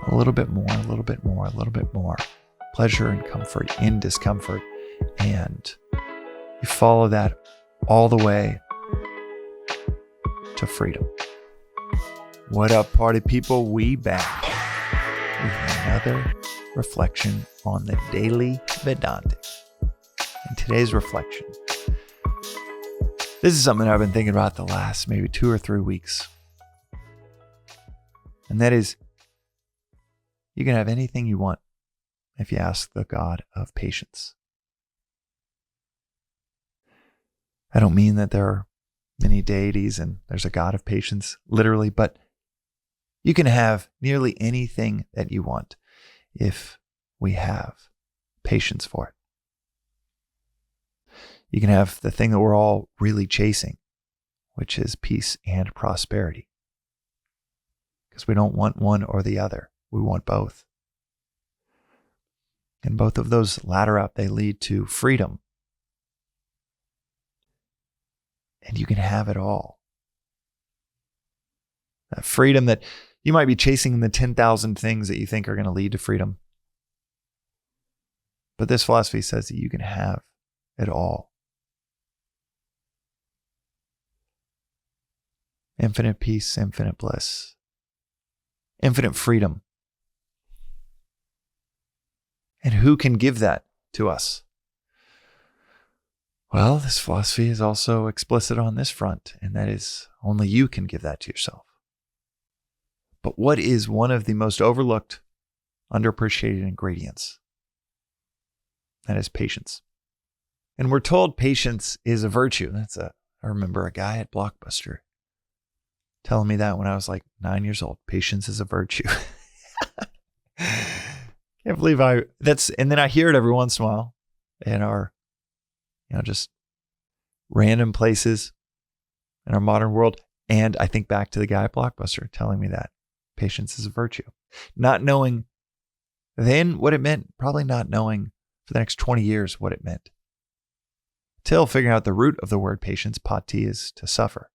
a little bit more, a little bit more, a little bit more. Pleasure and comfort in discomfort. And you follow that all the way to freedom. What up, party people? We back with another reflection on the daily Vedantic. And today's reflection, this is something I've been thinking about the last maybe 2 or 3 weeks. And that is, you can have anything you want if you ask the God of patience. I don't mean that there are many deities and there's a God of patience, literally, but you can have nearly anything that you want if we have patience for it. You can have the thing that we're all really chasing, which is peace and prosperity. Because we don't want one or the other. We want both. And both of those ladder up, they lead to freedom. And you can have it all. That freedom that you might be chasing the 10,000 things that you think are going to lead to freedom. But this philosophy says that you can have it all. Infinite peace, infinite bliss, infinite freedom. And who can give that to us? Well, this philosophy is also explicit on this front, and that is only you can give that to yourself. But what is one of the most overlooked, underappreciated ingredients? That is patience. And we're told patience is a virtue. I remember a guy at Blockbuster telling me that when I was like 9 years old. Patience is a virtue. Can't believe and then I hear it every once in a while in our, just random places in our modern world. And I think back to the guy at Blockbuster telling me that patience is a virtue. Not knowing then what it meant, probably not knowing for the next 20 years what it meant. Till figuring out the root of the word patience, pati, is to suffer.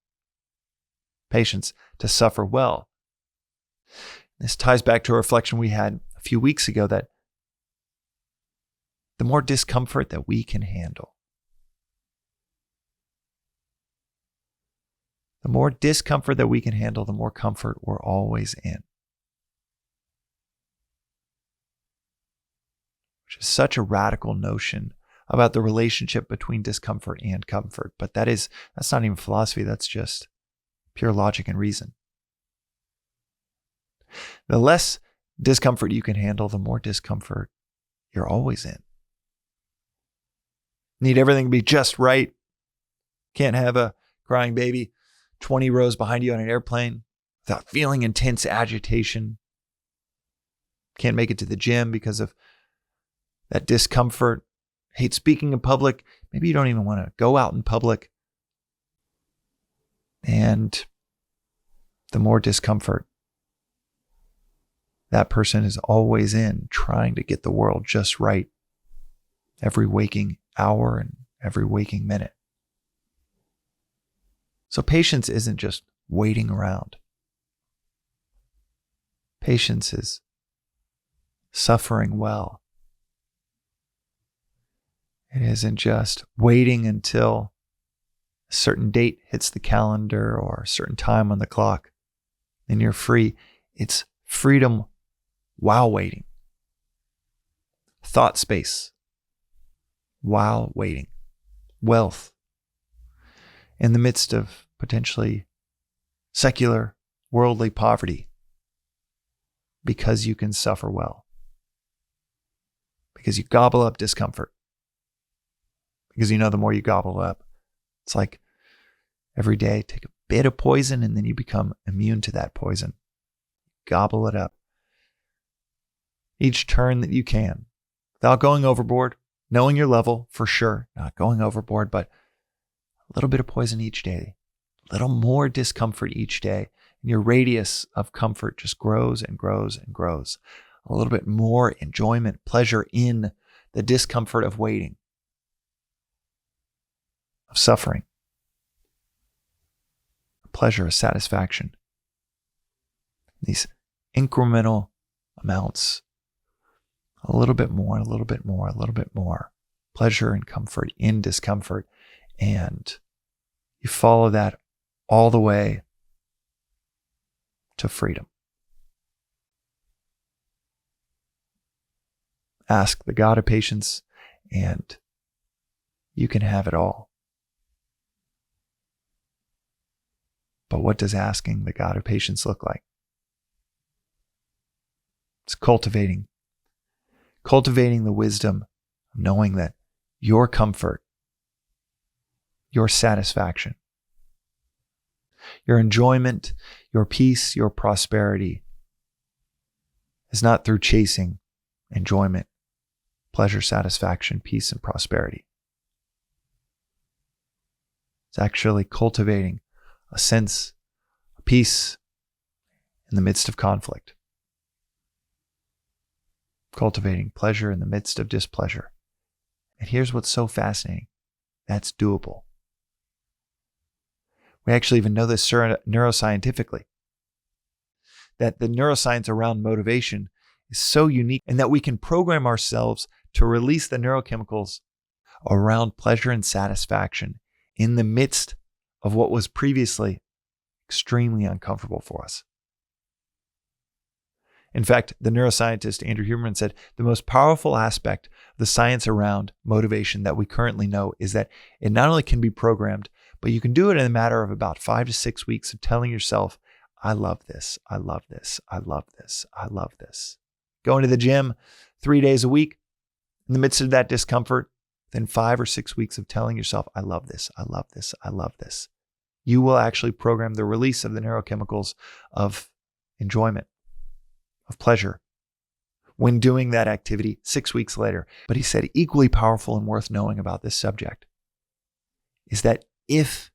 Patience, to suffer well. This ties back to a reflection we had a few weeks ago that the more discomfort that we can handle, the more discomfort that we can handle, the more comfort we're always in. Which is such a radical notion about the relationship between discomfort and comfort. But that's not even philosophy, that's just pure logic and reason. The less discomfort you can handle, the more discomfort you're always in. Need everything to be just right. Can't have a crying baby 20 rows behind you on an airplane without feeling intense agitation. Can't make it to the gym because of that discomfort. Hate speaking in public. Maybe you don't even want to go out in public. And the more discomfort that person is always in, trying to get the world just right every waking hour and every waking minute. So patience isn't just waiting around. Patience is suffering well. It isn't just waiting until a certain date hits the calendar or a certain time on the clock and you're free. It's freedom while waiting. Thought space while waiting. Wealth in the midst of potentially secular, worldly poverty because you can suffer well. Because you gobble up discomfort. Because the more you gobble up, it's like every day, take a bit of poison and then you become immune to that poison. Gobble it up. Each turn that you can, without going overboard, knowing your level for sure, not going overboard, but a little bit of poison each day, a little more discomfort each day, and your radius of comfort just grows and grows and grows. A little bit more enjoyment, pleasure in the discomfort of waiting, of suffering, pleasure, satisfaction. These incremental amounts a little bit more, a little bit more, a little bit more. Pleasure and comfort in discomfort. And you follow that all the way to freedom. Ask the God of patience, and you can have it all. But what does asking the God of patience look like? It's cultivating the wisdom of knowing that your comfort, your satisfaction, your enjoyment, your peace, your prosperity is not through chasing enjoyment, pleasure, satisfaction, peace, and prosperity. It's actually cultivating a sense of peace in the midst of conflict. Cultivating pleasure in the midst of displeasure. And here's what's so fascinating. That's doable. We actually even know this neuroscientifically, that the neuroscience around motivation is so unique and that we can program ourselves to release the neurochemicals around pleasure and satisfaction in the midst of what was previously extremely uncomfortable for us. In fact, the neuroscientist Andrew Huberman said the most powerful aspect of the science around motivation that we currently know is that it not only can be programmed, but you can do it in a matter of about 5 to 6 weeks of telling yourself, I love this, I love this, I love this, I love this. Going to the gym 3 days a week in the midst of that discomfort, then 5 or 6 weeks of telling yourself, I love this, I love this, I love this. You will actually program the release of the neurochemicals of enjoyment, of pleasure, when doing that activity 6 weeks later. But he said equally powerful and worth knowing about this subject is that if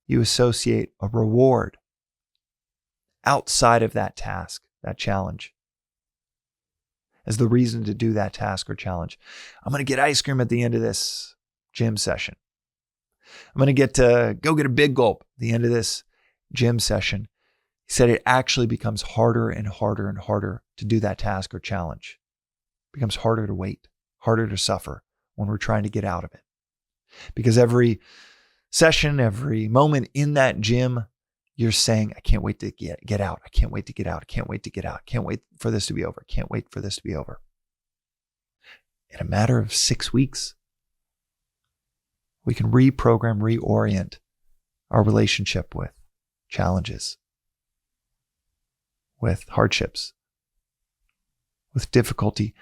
you associate a reward outside of that task, that challenge, as the reason to do that task or challenge, I'm going to get ice cream at the end of this gym session. I'm going to get to go get a big gulp at the end of this gym session. He said it actually becomes harder and harder and harder to do that task or challenge. It becomes harder to wait, harder to suffer when we're trying to get out of it. Because every session, every moment in that gym, you're saying, I can't wait to get out. I can't wait to get out. I can't wait to get out. I can't wait for this to be over. I can't wait for this to be over. In a matter of 6 weeks, we can reprogram, reorient our relationship with challenges, with hardships, with difficulty,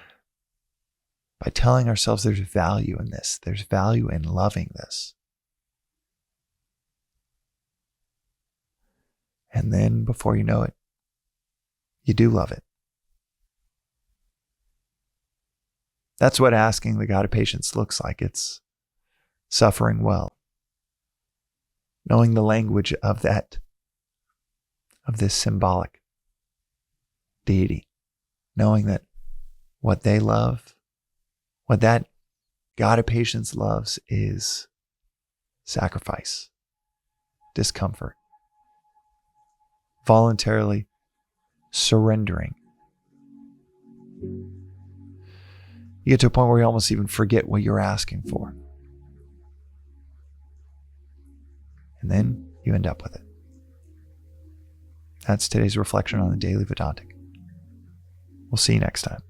by telling ourselves there's value in this. There's value in loving this. And then before you know it, you do love it. That's what asking the God of patience looks like. It's suffering well, knowing the language of this symbolic deity, knowing that what they love, what that God of patience loves is sacrifice, discomfort, voluntarily surrendering. You get to a point where you almost even forget what you're asking for. And then you end up with it. That's today's reflection on the Daily Vedantic. We'll see you next time.